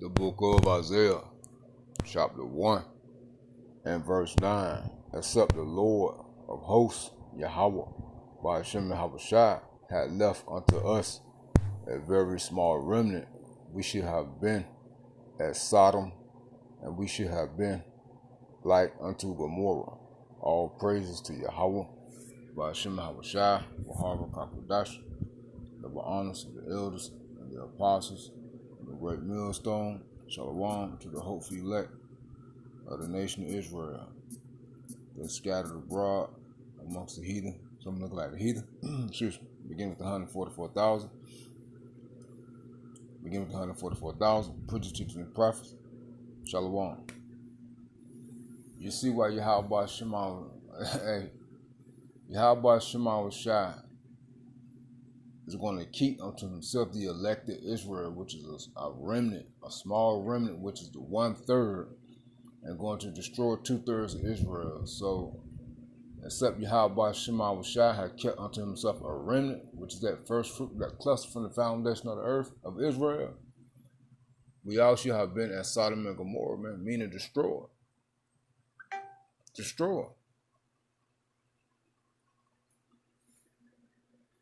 The book of Isaiah, chapter 1 and verse 9. Except the Lord of hosts, Yahweh, by Hashem Yahushua, had left unto us a very small remnant, we should have been as Sodom, and we should have been like unto Gomorrah. All praises to Yahweh, by Hashem Yahushua, Wahara Kakodash, double honors to the elders and the apostles, and the great millstone, Shalom to the hopeful elect of the nation of Israel. They're scattered abroad amongst the heathen. Some look like the heathen. Excuse me. Begin with 144,000. Begin with 144,000. Preachers, teachers, and prophets. Shalom. You see why Yahweh Shema, Yahweh Shema was shy. Is going to keep unto himself the elected Israel, which is a remnant, a small remnant, which is the 1/3, and going to destroy 2/3 of Israel. So, except Yahweh Shema Shai had kept unto himself a remnant, which is that first fruit, that cluster from the foundation of the earth of Israel, we all should have been as Sodom and Gomorrah, man, meaning destroyed. Destroyed.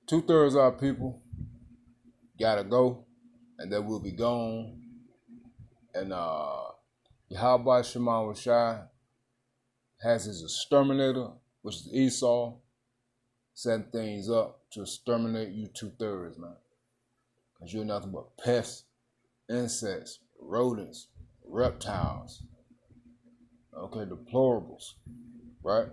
2/3 of our people gotta go, and they will be gone. And Yahweh Shema Shai has his exterminator, which is Esau, setting things up to exterminate you 2/3, man. Because you're nothing but pests, insects, rodents, reptiles, okay, deplorables, right?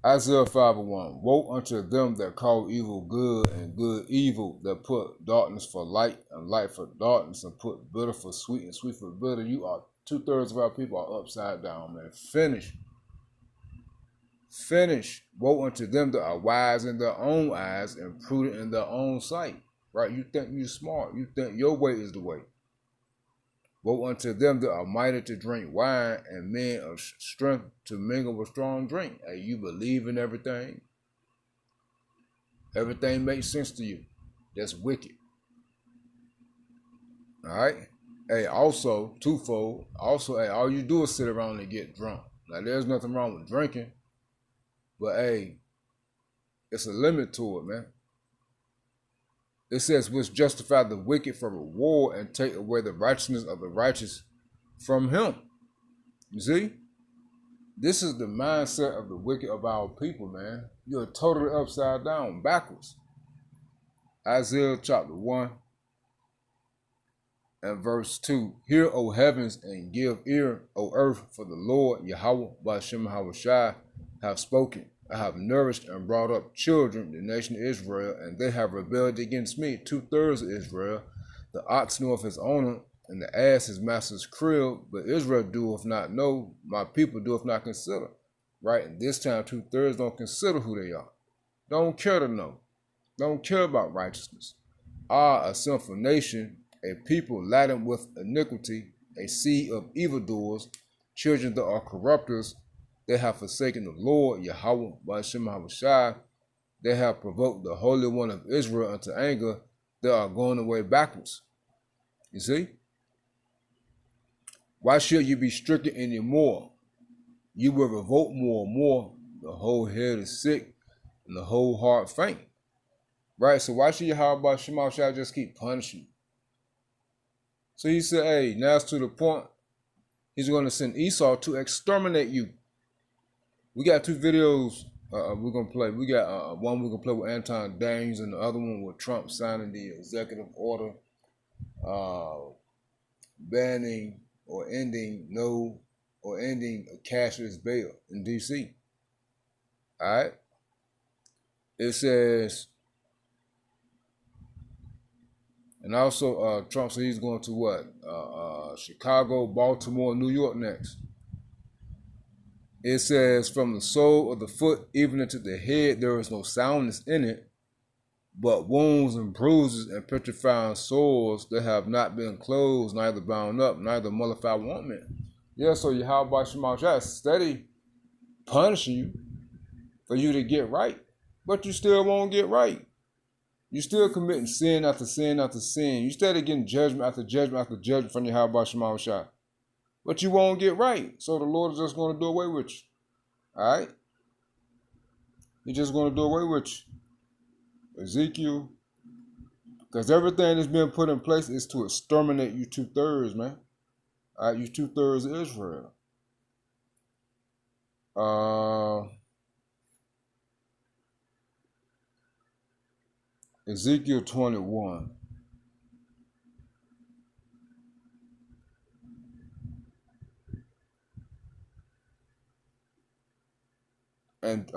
Isaiah 5:1. Woe unto them that call evil good and good evil, that put darkness for light and light for darkness, and put bitter for sweet and sweet for bitter. You are 2/3 of our people are upside down, man. Finish. Finish. Woe unto them that are wise in their own eyes and prudent in their own sight. Right? You think you're smart. You think your way is the way. Woe unto them that are mighty to drink wine and men of strength to mingle with strong drink. Hey, you believe in everything. Everything makes sense to you. That's wicked. All right? Hey, also, twofold. Also, hey, all you do is sit around and get drunk. Now, there's nothing wrong with drinking. But, hey, it's a limit to it, man. It says, which justify the wicked for reward and take away the righteousness of the righteous from him. You see? This is the mindset of the wicked of our people, man. You're totally upside down, backwards. Isaiah chapter 1 and verse 2. Hear, O heavens, and give ear, O earth, for the Lord, Yahweh, by Hashem Yahushua, have spoken. I have nourished and brought up children, the nation of Israel, and they have rebelled against me, 2/3 of Israel. The ox knoweth his owner, and the ass his master's crib, but Israel doeth not know, my people doeth not consider. Right? And this time 2/3 don't consider who they are. Don't care to know. Don't care about righteousness. Are a sinful nation, a people laden with iniquity, a seed of evildoers, children that are corrupters. They have forsaken the Lord, Yahweh, by Hashem Yahushua. They have provoked the Holy One of Israel unto anger. They are going away backwards. You see? Why should you be stricken anymore? You will revolt more and more. The whole head is sick and the whole heart faint. Right? So why should Yahweh Shema Shai just keep punishing you? So he said, hey, now it's to the point. He's going to send Esau to exterminate you. We got 2 videos we're going to play. We got one we're going to play with Anton Daniels and the other one with Trump signing the executive order banning or ending a cashless bail in D.C. All right? It says, and also Trump said he's going to what? Chicago, Baltimore, New York next. It says, from the sole of the foot even into the head, there is no soundness in it, but wounds and bruises and petrifying sores that have not been closed, neither bound up, neither mollified ointment. Yeah, so Yahweh Shema Shai steady punishing you for you to get right, but you still won't get right. You still committing sin after sin after sin. You still getting judgment after judgment after judgment from your Yahweh Shema Shai. But you won't get right. So the Lord is just going to do away with you. All right? He's just going to do away with you. Ezekiel. Because everything that's been put in place is to exterminate you 2/3, man. All right? You 2/3 of Israel. Ezekiel 21. And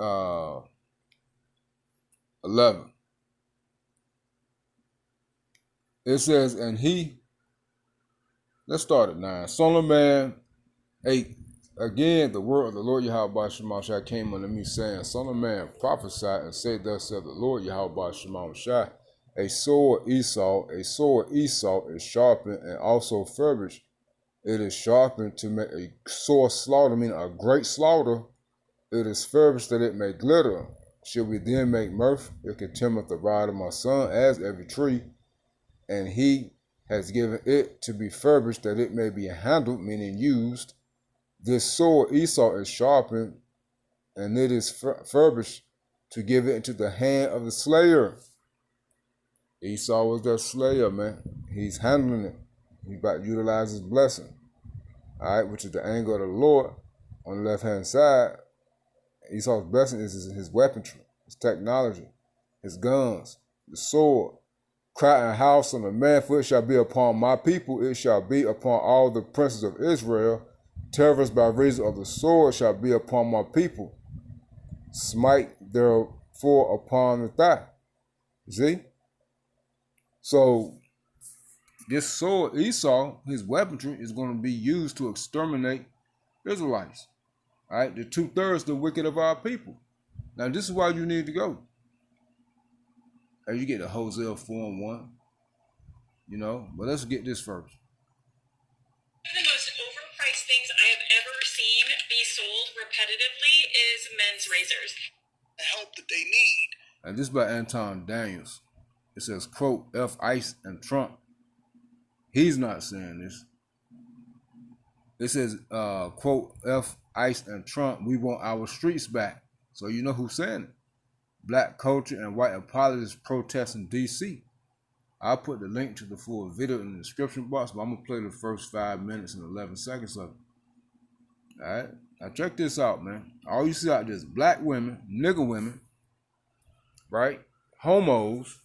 11. It says, and he, let's start at 9. Son of man, 8. Again, the word of the Lord Yahweh Shema Shai came unto me, saying, Son of man, prophesy and say, thus saith the Lord Yahweh Shema Shai, a sword Esau is sharpened and also furbished. It is sharpened to make a sore slaughter, meaning a great slaughter. It is furbished that it may glitter. Should we then make mirth? It contemneth the rod of my son as every tree, and he has given it to be furbished that it may be handled, meaning used. This sword Esau is sharpened, and it is furbished to give it into the hand of the slayer. Esau was that slayer, man. He's handling it. He's about to utilize his blessing. All right, which is the anger of the Lord on the left-hand side. Esau's blessing is his weaponry, his technology, his guns, the sword. Cry and house on the man, for it shall be upon my people, it shall be upon all the princes of Israel. Terrors by reason of the sword shall be upon my people. Smite therefore upon the thigh. See? So, this sword, Esau, his weaponry, is going to be used to exterminate Israelites. All right? The 2/3 the wicked of our people. Now, this is why you need to go. And you get the Hosea 4:1. You know? But let's get this first. One of the most overpriced things I have ever seen be sold repetitively is men's razors. The help that they need. And this is by Anton Daniels. It says, quote, F. Ice and Trump. He's not saying this. It says, quote, F. Ice and Trump, we want our streets back. So you know who's saying it. Black culture and white apologists protest in D.C. I'll put the link to the full video in the description box, but I'm going to play the first 5 minutes and 11 seconds of it. All right? Now check this out, man. All you see out there is black women, nigger women, right? Homos,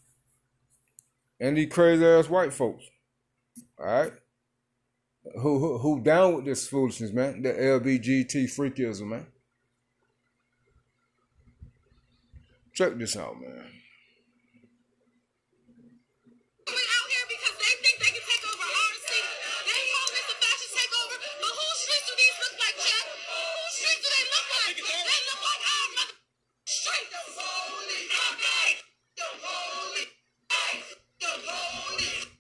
and these crazy-ass white folks. All right? Who down with this foolishness, man? The LBGT freakism, man. Check this out, man. Out here because they think they can take over our city. They call this a fashion takeover, but whose streets do these look like, Jack? Whose streets do they look like? They look like our mother streets. The holy, the holy, the holy, the holy,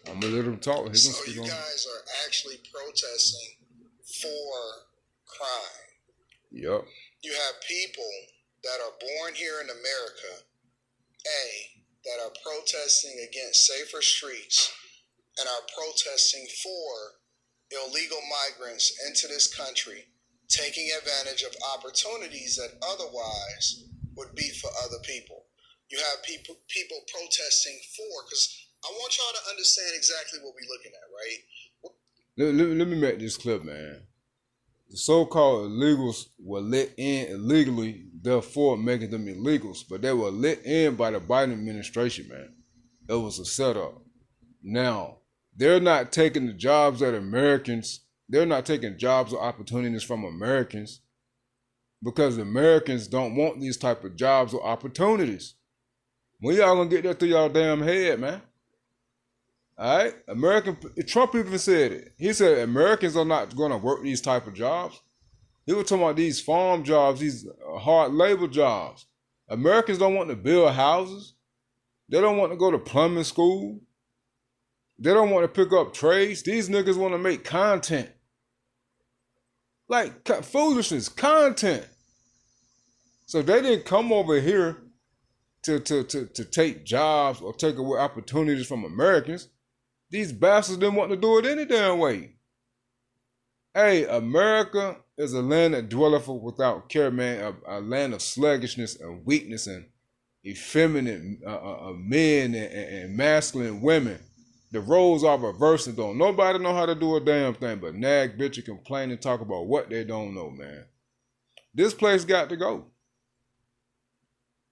I'm gonna let him talk. So you guys are actually protesting for crime. Yep. You have people that are born here in America, that are protesting against safer streets and are protesting for illegal migrants into this country, taking advantage of opportunities that otherwise would be for other people. You have people protesting for, because I want y'all to understand exactly what we're looking at, right? Let me make this clip, man. The so-called illegals were let in illegally, therefore making them illegals. But they were let in by the Biden administration, man. It was a setup. Now, they're not taking the jobs that Americans, they're not taking jobs or opportunities from Americans because Americans don't want these type of jobs or opportunities. When y'all gonna get that through y'all damn head, man? All right? Trump even said it. He said Americans are not gonna work these type of jobs. He was talking about these farm jobs, these hard labor jobs. Americans don't want to build houses. They don't want to go to plumbing school. They don't want to pick up trades. These niggas want to make content. Like foolishness, content. So they didn't come over here to take jobs or take away opportunities from Americans. These bastards didn't want to do it any damn way. Hey, America is a land that dwelleth without care, man. A land of sluggishness and weakness and effeminate men and masculine women. The roles are reversed and don't nobody know how to do a damn thing but nag, bitch, and complain and talk about what they don't know, man. This place got to go.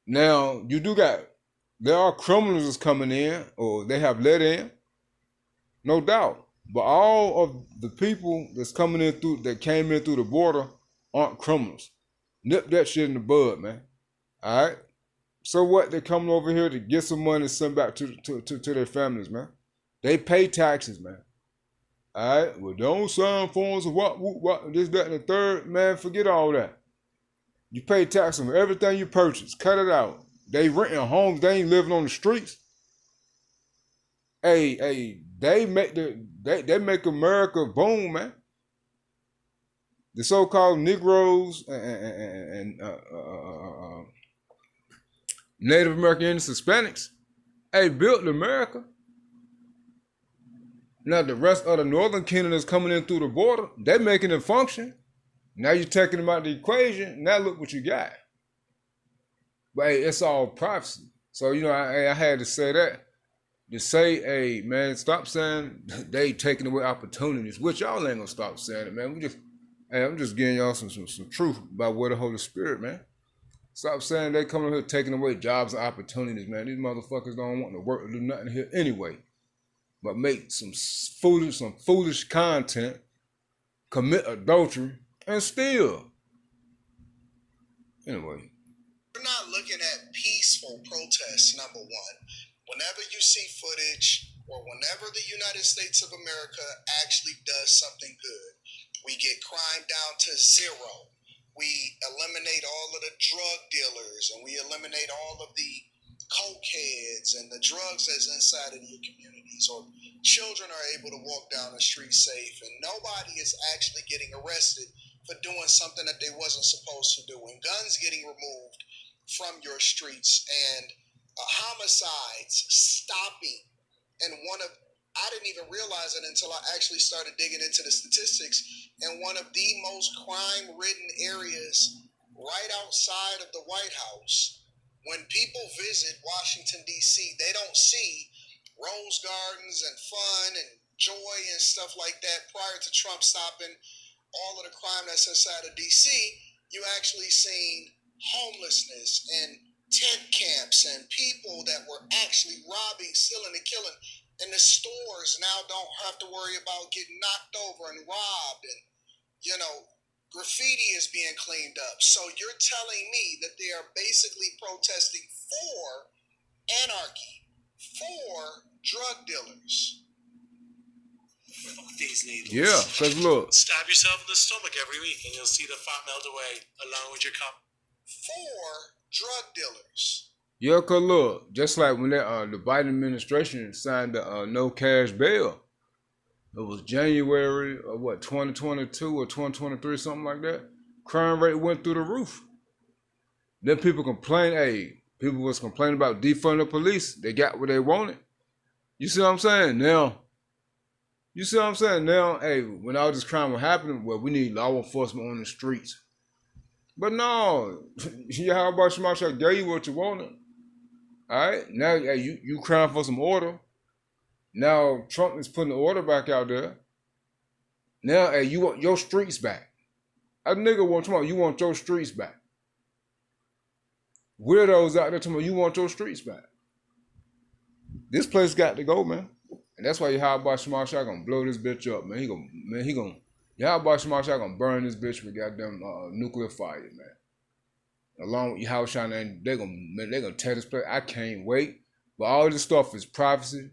Now, there are criminals that's coming in, or they have let in, no doubt. But all of the people that's coming in that came in through the border aren't criminals. Nip that shit in the bud, man. All right? So what? They're coming over here to get some money and send back to their families, man. They pay taxes, man. All right? Well, don't sign forms of what, this, that, and the third. Man, forget all that. You pay tax on everything you purchase. Cut it out. They renting homes. They ain't living on the streets. Hey, they make America boom, man. The so-called Negroes and Native Americans, Hispanics, built America. Now the rest of the Northern Kingdom that's coming in through the border, they're making it function. Now you're taking them out of the equation. Now look what you got. But hey, it's all prophecy. So, I had to say that. To say, hey, man, stop saying they taking away opportunities, which y'all ain't gonna stop saying it, man. I'm just giving y'all some truth about where the Holy Spirit, man. Stop saying they coming here taking away jobs and opportunities, man. These motherfuckers don't want to work or do nothing here anyway. But make some foolish content, commit adultery, and steal. Anyway. We're not looking at peaceful protests, number one. Whenever you see footage or whenever the United States of America actually does something good, we get crime down to zero. We eliminate all of the drug dealers and we eliminate all of the cokeheads and the drugs that's inside of your communities, or children are able to walk down the street safe and nobody is actually getting arrested for doing something that they wasn't supposed to do, and guns getting removed from your streets, and homicides stopping. And I didn't even realize it until I actually started digging into the statistics, and one of the most crime-ridden areas right outside of the White House. When people visit Washington, D.C., they don't see rose gardens and fun and joy and stuff like that prior to Trump stopping all of the crime that's inside of D.C. You actually seen homelessness and tent camps and people that were actually robbing, stealing, and killing. And the stores now don't have to worry about getting knocked over and robbed, and, graffiti is being cleaned up. So you're telling me that they are basically protesting for anarchy, for drug dealers. Fuck these needles. Yeah, because look. Stab yourself in the stomach every week and you'll see the fat melt away along with your cup. For drug dealers. Yeah, because look, just like when the Biden administration signed the no cash bail, it was January of 2022 or 2023, something like that. Crime rate went through the roof. Then people people was complaining about defunding the police. They got what they wanted. You see what I'm saying? Now, when all this crime was happening, well, we need law enforcement on the streets. But no, how about Shemashah gave you what you wanted? All right, now you crying for some order. Now Trump is putting the order back out there. Now, you want your streets back. A nigga you want your streets back. Weirdos out there talking about you want your streets back. This place got to go, man. And that's why Yahweh Shemashah gonna blow this bitch up, man. Yahweh Shemashah gonna burn this bitch with goddamn nuclear fire, man. Along with Yahweh, and they're gonna tear this place. I can't wait. But all this stuff is prophecy.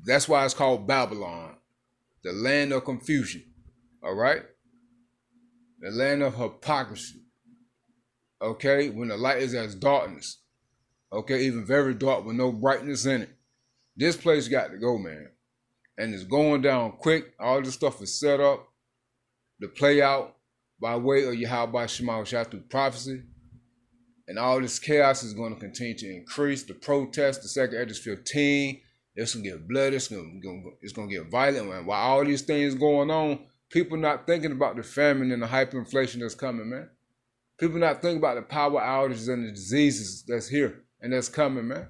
That's why it's called Babylon, the land of confusion. All right. the land of hypocrisy. Okay, when the light is as darkness. Okay, even very dark with no brightness in it. This place got to go, man. And it's going down quick. All this stuff is set up to play out by way of Yahweh Shema Shah through prophecy. And all this chaos is going to continue to increase. The protest, the second Exodus 15, it's going to get bloody, it's going to get violent. And while all these things going on, people not thinking about the famine and the hyperinflation that's coming, man. People not thinking about the power outages and the diseases that's here and that's coming, man.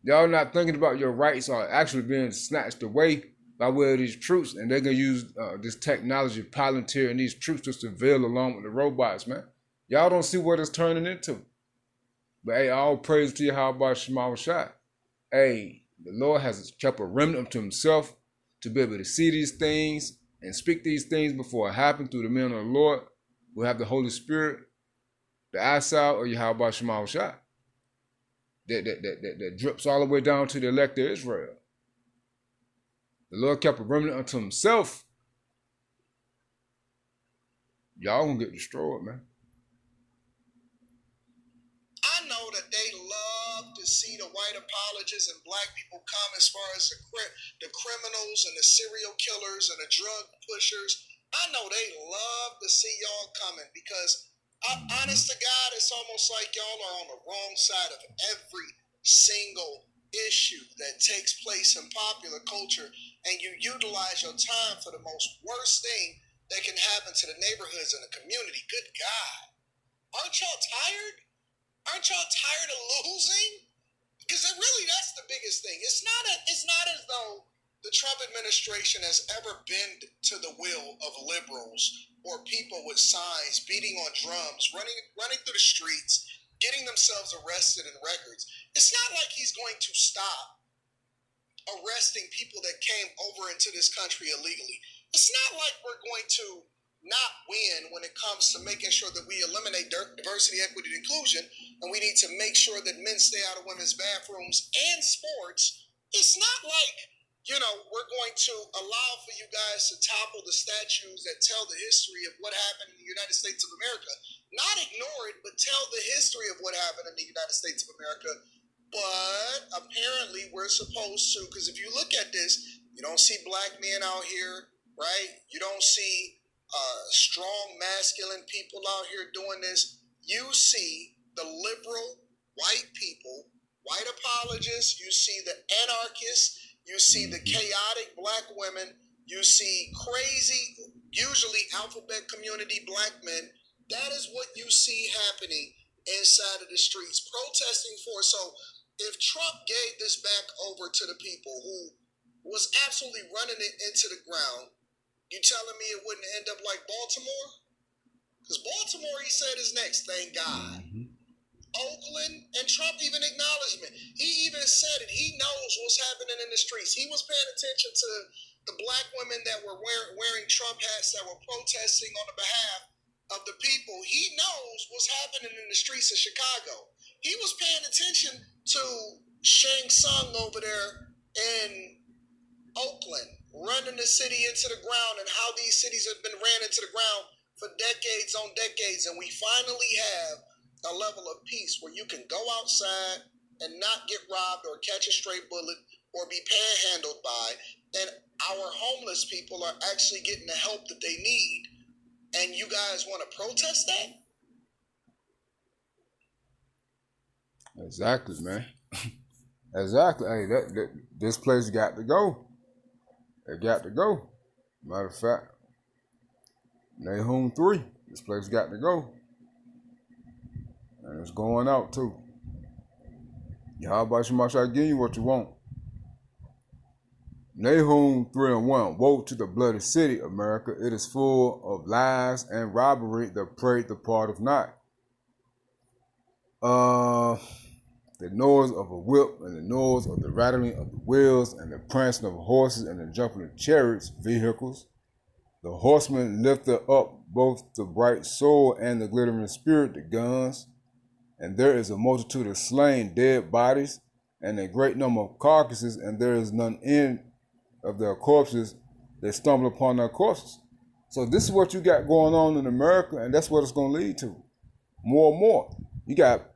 Y'all not thinking about your rights are actually being snatched away by way of these troops, and they're going to use this technology, Palantir, and these troops to surveil along with the robots, man. Y'all don't see what it's turning into. But hey, all praise to Yahweh Shema Shah. Hey, the Lord has kept a remnant unto himself to be able to see these things and speak these things before it happen through the men of the Lord who have the Holy Spirit, the eyesight of Yahweh Shema Shah. That drips all the way down to the elect of Israel. The Lord kept a remnant unto himself. Y'all gonna get destroyed, man. I know that they love to see the white apologists and black people come as far as the criminals and the serial killers and the drug pushers. I know they love to see y'all coming because honest to God, it's almost like y'all are on the wrong side of every single issue that takes place in popular culture, and you utilize your time for the most worst thing that can happen to the neighborhoods and the community. Good God. Aren't y'all tired? Aren't y'all tired of losing? Because that's the biggest thing. It's not as though the Trump administration has ever been to the will of liberals or people with signs, beating on drums, running through the streets, getting themselves arrested in records. It's not like he's going to stop arresting people that came over into this country illegally. It's not like we're going to not win when it comes to making sure that we eliminate diversity, equity, and inclusion, and we need to make sure that men stay out of women's bathrooms and sports. It's not like, we're going to allow for you guys to topple the statues that tell the history of what happened in the United States of America. Not ignore it, but tell the history of what happened in the United States of America. But apparently we're supposed to, because if you look at this, you don't see black men out here, right? You don't see strong, masculine people out here doing this. You see the liberal white people, white apologists, you see the anarchists, you see the chaotic black women, you see crazy, usually alphabet community black men. That is what you see happening inside of the streets, protesting for. So if Trump gave this back over to the people who was absolutely running it into the ground, you telling me it wouldn't end up like Baltimore? Because Baltimore, he said, is next, thank God. Oakland, and Trump even acknowledged it. He even said it. He knows what's happening in the streets. He was paying attention to the black women that were wearing Trump hats that were protesting on the behalf of the people. He knows what's happening in the streets of Chicago. He was paying attention to Shang Tsung over there in Oakland, running the city into the ground, and how these cities have been ran into the ground for decades on decades. And we finally have a level of peace where you can go outside and not get robbed or catch a stray bullet or be panhandled by. And our homeless people are actually getting the help that they need. And you guys want to protest that? Exactly, man. Exactly. Hey, this place got to go. It got to go. Matter of fact, Nahum 3. This place got to go. And it's going out too. Yahweh Shema Shah give you what you want. Nahum 3:1. Woe to the bloody city, America. It is full of lies and robbery. The prey departeth not. The noise of a whip and the noise of the rattling of the wheels and the prancing of horses and the jumping of chariots, vehicles. The horsemen lifted up both the bright sword and the glittering spirit, the guns. And there is a multitude of slain dead bodies and a great number of carcasses, and there is none end of their corpses. They stumble upon their corpses. So this is what you got going on in America, and that's what it's going to lead to. More and more. You got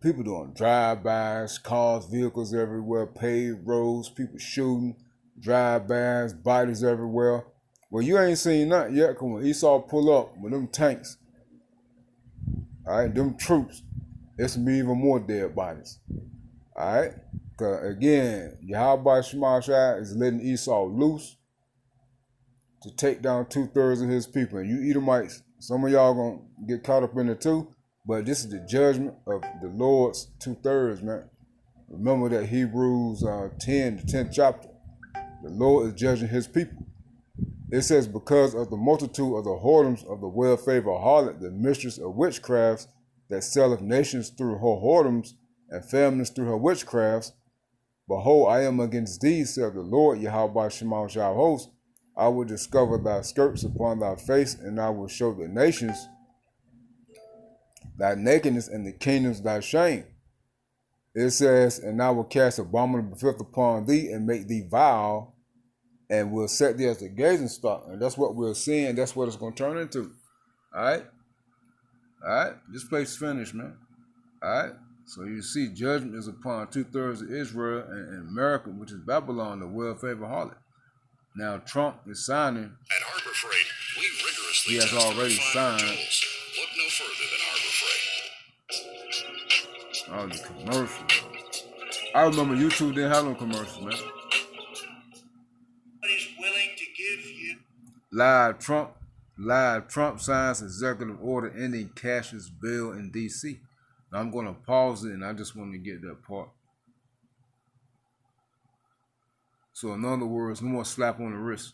people doing drive-bys, cars, vehicles everywhere, paved roads, people shooting, drive-bys, bodies everywhere. Well, you ain't seen nothing yet, because when Esau pull up with them tanks, all right, them troops, it's going to be even more dead bodies. All right? Because, again, Yahweh Shema Shai is letting Esau loose to take down 2/3 of his people. And you Edomites, some of y'all going to get caught up in it too, but this is the judgment of the Lord's 2/3, man. Remember that Hebrews 10, the 10th chapter. The Lord is judging his people. It says, because of the multitude of the whoredoms of the well-favored harlot, the mistress of witchcrafts, that selleth nations through her whoredoms, and families through her witchcrafts. Behold, I am against thee, saith the Lord, Yahweh Shema Shai host. I will discover thy skirts upon thy face, and I will show the nations thy nakedness, and the kingdoms thy shame. It says, and I will cast abominable filth upon thee, and make thee vile, and will set thee as a gazing stock. And that's what we're seeing. That's what it's going to turn into. All right? All right? This place is finished, man. All right? So you see, judgment is upon 2/3 of Israel and America, which is Babylon, the well-favored harlot. Now Trump is signing. At Harbor Freight, we rigorously He has test already and signed. tools. Look no further than Harbor Freight. Oh, the commercials. I remember YouTube didn't have no commercials, man. He's willing to give you. Live Trump signs executive order ending cashless bill in D.C. Now I'm going to pause it, and I just want to get that part. So in other words, no more slap on the wrist.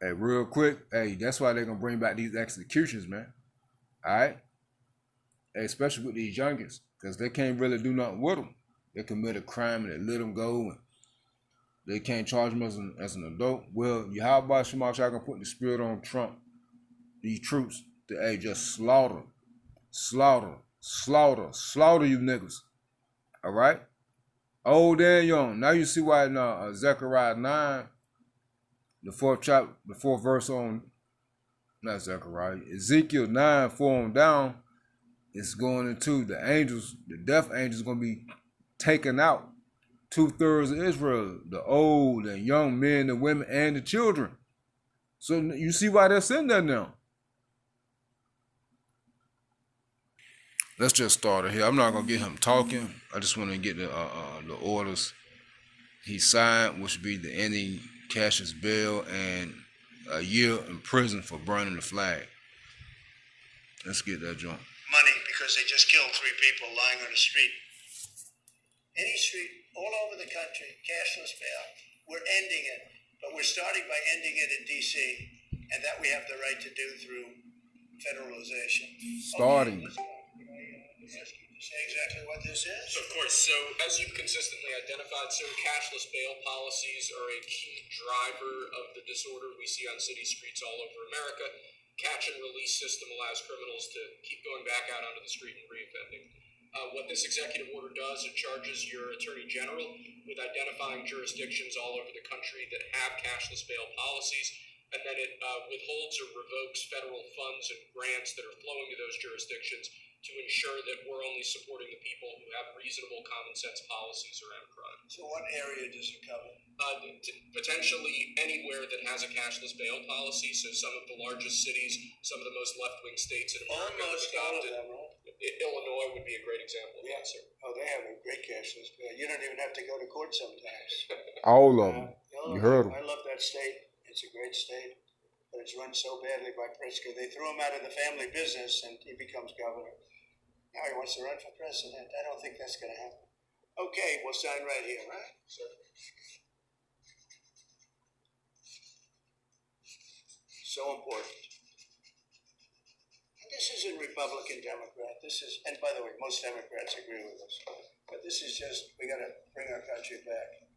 Hey, real quick, hey, that's why they're going to bring back these executions, man. All right? Hey, especially with these youngins, because they can't really do nothing with them. They commit a crime and they let them go, and they can't charge them as an adult. Well, Yahweh Shema Shai can put the spirit on Trump, these troops, to hey, just slaughter you niggas. All right? Old and young. Now you see why in Zechariah 9, the fourth chapter, the fourth verse on, not Zechariah, Ezekiel 9, 4 on down, it's going into the angels, the death angels going to be taken out. 2/3 of Israel, the old and young men, the women, and the children. So you see why they're sitting there now. Let's just start it here. I'm not gonna get him talking. I just want to get the orders he signed, which would be the ending cashless bill and a year in prison for burning the flag. Let's get that joint. Money because they just killed 3 people lying on the street. Any street, all over the country, cashless bail. We're ending it, but we're starting by ending it in D.C., and that we have the right to do through federalization. Starting. Okay, ask you to say exactly what this is. Of course. So, as you've consistently identified, sir, cashless bail policies are a key driver of the disorder we see on city streets all over America. Catch and release system allows criminals to keep going back out onto the street and reoffending. What this executive order does, it charges your attorney general with identifying jurisdictions all over the country that have cashless bail policies, and then it withholds or revokes federal funds and grants that are flowing to those jurisdictions to ensure that we're only supporting the people who have reasonable common sense policies around crime. So what area does it cover? Potentially anywhere that has a cashless bail policy, so some of the largest cities, some of the most left-wing states in America. Almost all of them, right? Illinois would be a great example of that, sir. Oh, they have a great cashless bail. You don't even have to go to court sometimes. All of them. You heard them. I love that state. It's a great state, but it's run so badly by Pritzker. They threw him out of the family business, and he becomes governor. Now he wants to run for president. I don't think that's going to happen. Okay, we'll sign right here, right? Sir. So important. And this isn't Republican, Democrat. This is, and by the way, most Democrats agree with us. But this is just, we got to bring our country back.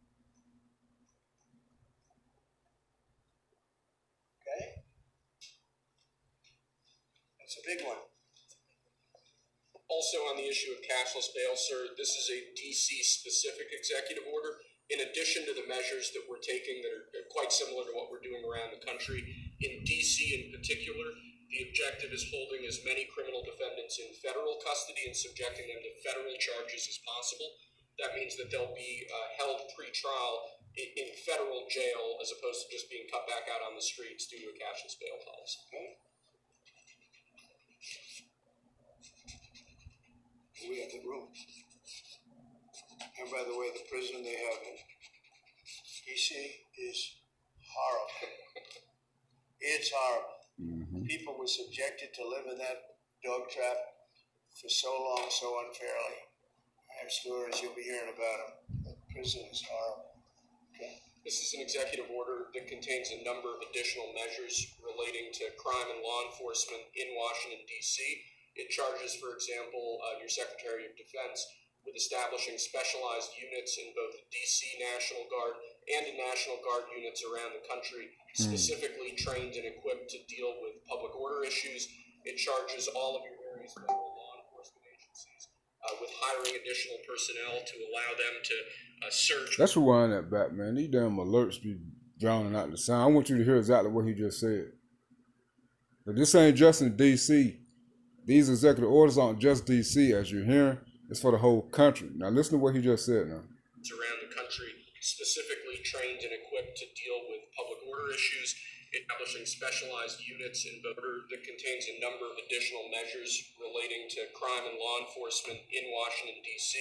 Okay? That's a big one. Also on the issue of cashless bail, sir, this is a DC-specific executive order. In addition to the measures that we're taking that are quite similar to what we're doing around the country, in DC in particular, the objective is holding as many criminal defendants in federal custody and subjecting them to federal charges as possible. That means that they'll be held pre-trial in federal jail as opposed to just being cut back out on the streets due to a cashless bail policy. We have the room. And by the way, the prison they have in DC is horrible. It's horrible. Mm-hmm. People were subjected to live in that dog trap for so long, so unfairly. I have stories you'll be hearing about them. The prison is horrible. Okay. This is an executive order that contains a number of additional measures relating to crime and law enforcement in Washington, D.C. It charges, for example, your Secretary of Defense with establishing specialized units in both D.C. National Guard and in National Guard units around the country, specifically trained and equipped to deal with public order issues. It charges all of your various federal law enforcement agencies with hiring additional personnel to allow them to search. Let's rewind that back, man. These damn alerts be drowning out the sound. I want you to hear exactly what he just said. But this ain't just in D.C. These executive orders aren't just D.C. as you're hearing. It's for the whole country. Now listen to what he just said now. Around the country, specifically trained and equipped to deal with public order issues, establishing specialized units in border that contains a number of additional measures relating to crime and law enforcement in Washington, D.C.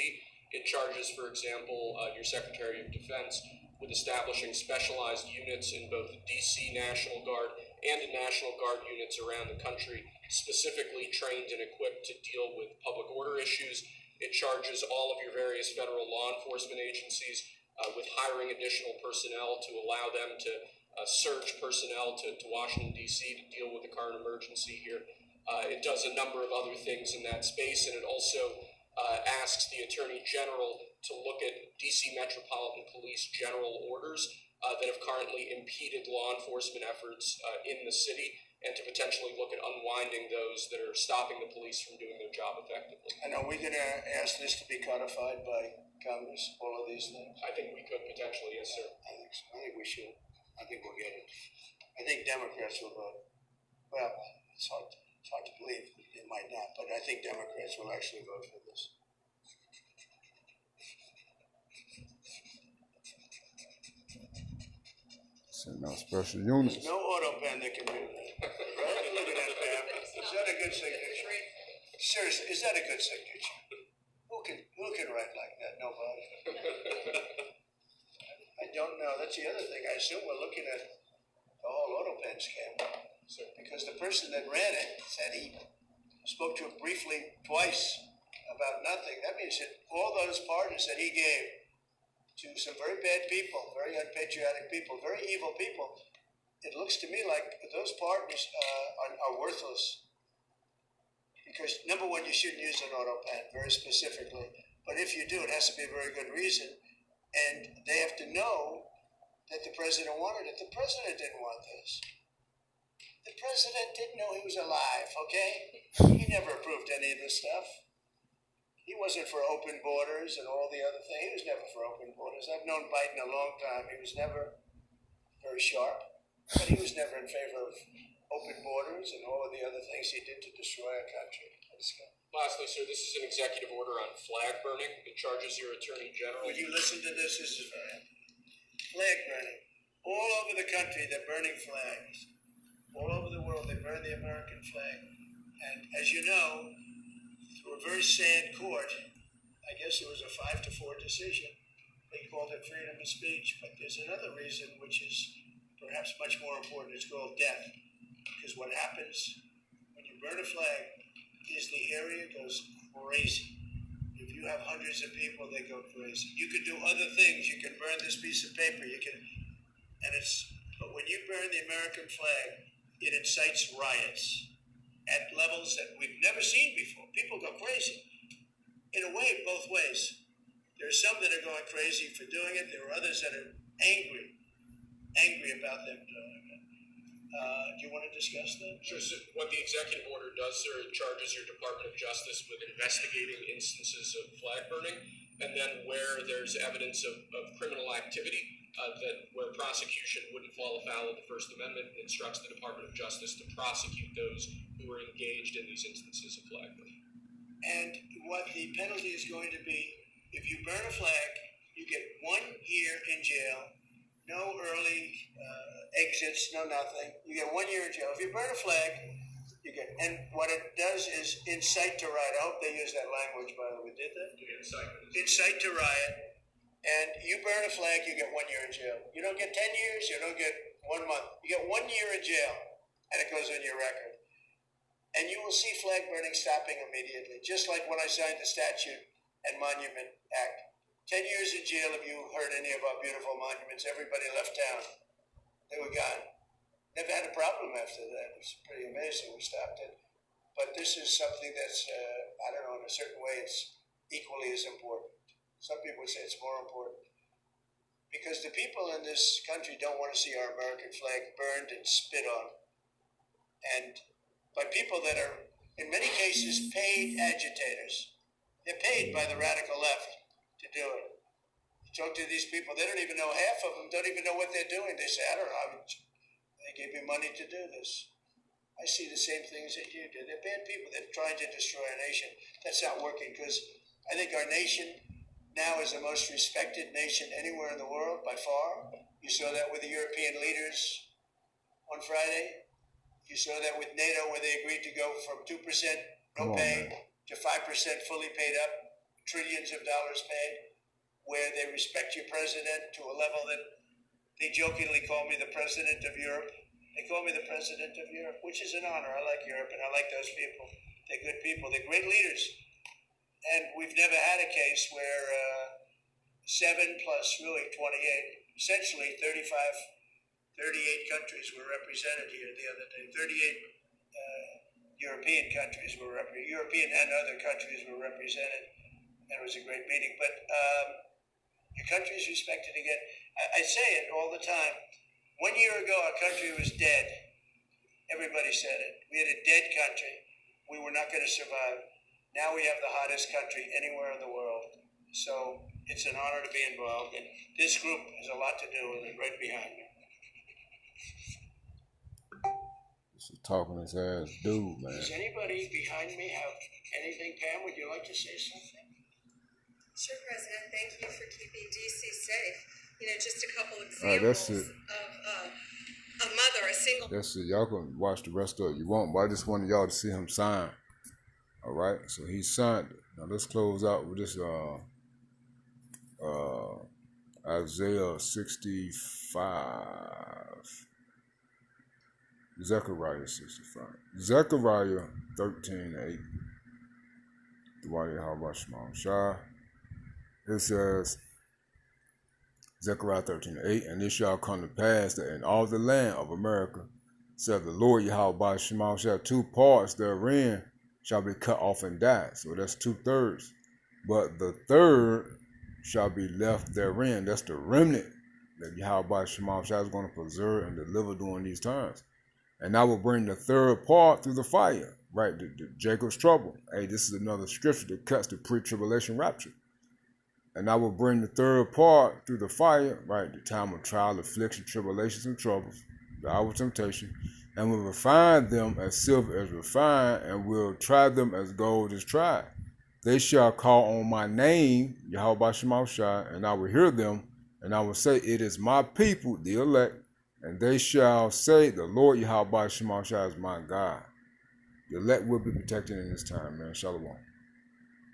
It charges, for example, your Secretary of Defense with establishing specialized units in both D.C. National Guard and in National Guard units around the country, specifically trained and equipped to deal with public order issues. It charges all of your various federal law enforcement agencies with hiring additional personnel to allow them to surge personnel to Washington, D.C. to deal with the current emergency here. It does a number of other things in that space, and it also asks the Attorney General to look at D.C. Metropolitan Police general orders that have currently impeded law enforcement efforts in the city, and to potentially look at unwinding those that are stopping the police from doing their job effectively. And are we going to ask this to be codified by Congress, all of these things? I think we could potentially, yes, sir. I think so. I think we should. I think we'll get it. I think Democrats will vote. Well, it's hard to believe. They might not, but I think Democrats will actually vote for this. Sending out special units. No auto pen that can do that. Right? Look at that, Pam. Is that a good signature? Seriously, is that a good signature? Who can write like that? Nobody. I don't know. That's the other thing. I assume we're looking at the whole auto pen scam. Because the person that ran it said he spoke to him briefly twice about nothing. That means that all those pardons that he gave to some very bad people, very unpatriotic people, very evil people, it looks to me like those pardons are worthless. Because, number one, you shouldn't use an auto pen very specifically. But if you do, it has to be a very good reason. And they have to know that the president wanted it. The president didn't want this. The president didn't know he was alive, okay? He never approved any of this stuff. He wasn't for open borders and all the other things. He was never for open borders. I've known Biden a long time. He was never very sharp, but he was never in favor of open borders and all of the other things he did to destroy our country. Lastly, sir, this is an executive order on flag burning. It charges your Attorney General. When you listen to this, this is very important. Flag burning. All over the country, they're burning flags. All over the world, they burn the American flag. And as you know, through a very sad court, I guess it was a 5-4 decision. They called it freedom of speech. But there's another reason which is perhaps much more important. It's called death. Because what happens when you burn a flag is the area goes crazy. If you have hundreds of people, they go crazy. You can do other things. You can burn this piece of paper. But when you burn the American flag, it incites riots at levels that we've never seen before. People go crazy. In a way, both ways. There are some that are going crazy for doing it. There are others that are angry about them doing it. Do you want to discuss that? Sure. So what the executive order does, sir, it charges your Department of Justice with investigating instances of flag burning, and then where there's evidence of criminal activity, where prosecution wouldn't fall afoul of the First Amendment, it instructs the Department of Justice to prosecute those who are engaged in these instances of flag burning. And what the penalty is going to be, if you burn a flag, you get 1 year in jail, no early exits, no nothing. You get 1 year in jail. If you burn a flag, you get, and what it does is incite to riot. I hope they use that language, by the way. Did they? Incite to riot. And you burn a flag, you get 1 year in jail. You don't get 10 years, you don't get 1 month. You get 1 year in jail, and it goes on your record. And you will see flag burning stopping immediately, just like when I signed the Statute and Monument Act. 10 years in jail if you hurt any of our beautiful monuments. Everybody left town. They were gone. Never had a problem after that. It was pretty amazing. We stopped it. But this is something that's, I don't know, in a certain way, it's equally as important. Some people would say it's more important. Because the people in this country don't want to see our American flag burned and spit on. And by people that are, in many cases, paid agitators. They're paid by the radical left to do it. You talk to these people, they don't even know, half of them don't even know what they're doing. They say, I don't know, they gave me money to do this. I see the same things that you do. They're bad people. They're trying to destroy our nation. That's not working, because I think our nation now is the most respected nation anywhere in the world by far. You saw that with the European leaders on Friday. You saw that with NATO, where they agreed to go from 2% no pay to 5% fully paid up, trillions of dollars paid, where they respect your president to a level that they jokingly call me the president of Europe. They call me the president of Europe, which is an honor. I like Europe, and I like those people. They're good people. They're great leaders. And we've never had a case where 7 plus really 28, essentially 38 countries were represented here the other day. 38 European countries were represented. European and other countries were represented. And it was a great meeting. But your country is respected again. I say it all the time. 1 year ago, our country was dead. Everybody said it. We had a dead country. We were not going to survive. Now we have the hottest country anywhere in the world. So it's an honor to be involved. And this group has a lot to do with it, right behind me. This is talking his ass dude, man. Does anybody behind me have anything? Pam, would you like to say something? Sure, President. Thank you for keeping D.C. safe. You know, just a couple examples All right, that's it. of a mother, a single. That's it. Y'all can watch the rest of it you want, but I just wanted y'all to see him sign. All right, so he signed it. Now let's close out with this Isaiah 65. Zechariah 65. Zechariah 13:8. It says, Zechariah 13:8, and it shall come to pass that in all the land of America, said the Lord Yahweh Shema, shall 2 parts therein shall be cut off and die. So that's 2/3. But the third shall be left therein. That's the remnant that Yahweh Shema is going to preserve and deliver during these times. And I will bring the third part through the fire, right? The Jacob's trouble. Hey, this is another scripture that cuts the pre-tribulation rapture. And I will bring the third part through the fire, right? The time of trial, affliction, tribulations, and troubles, the hour of temptation, and will refine them as silver is refined, and will try them as gold is tried. They shall call on my name, Yahweh Shema Shai, and I will hear them, and I will say, it is my people, the elect, and they shall say, the Lord Yahweh Shema Shai is my God. The elect will be protected in this time, man. Shalom.